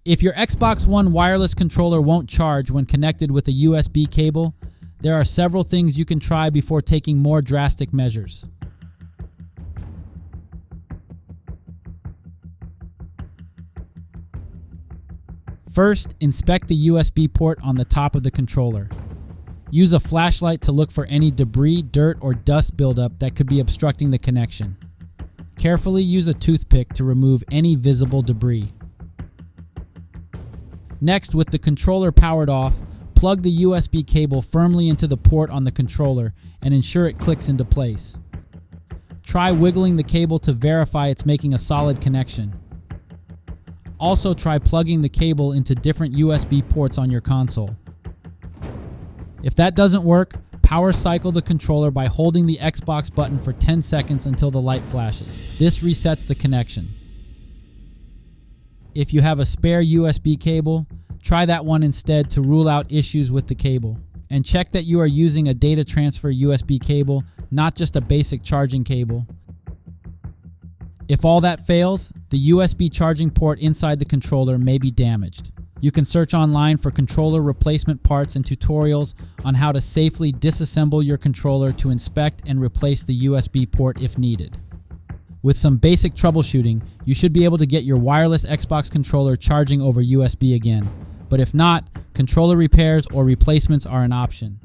If your Xbox One wireless controller won't charge when connected with a USB cable, there are several things you can try before taking more drastic measures. First, inspect the USB port on the top of the controller. Use a flashlight to look for any debris, dirt, or dust buildup that could be obstructing the connection. Carefully use a toothpick to remove any visible debris. Next, with the controller powered off, plug the USB cable firmly into the port on the controller and ensure it clicks into place. Try wiggling the cable to verify it's making a solid connection. Also try plugging the cable into different USB ports on your console. If that doesn't work, power cycle the controller by holding the Xbox button for 10 seconds until the light flashes. This resets the connection. If you have a spare USB cable, try that one instead to rule out issues with the cable. And check that you are using a data transfer USB cable, not just a basic charging cable. If all that fails, the USB charging port inside the controller may be damaged. You can search online for controller replacement parts and tutorials on how to safely disassemble your controller to inspect and replace the USB port if needed. With some basic troubleshooting, you should be able to get your wireless Xbox controller charging over USB again. But if not, controller repairs or replacements are an option.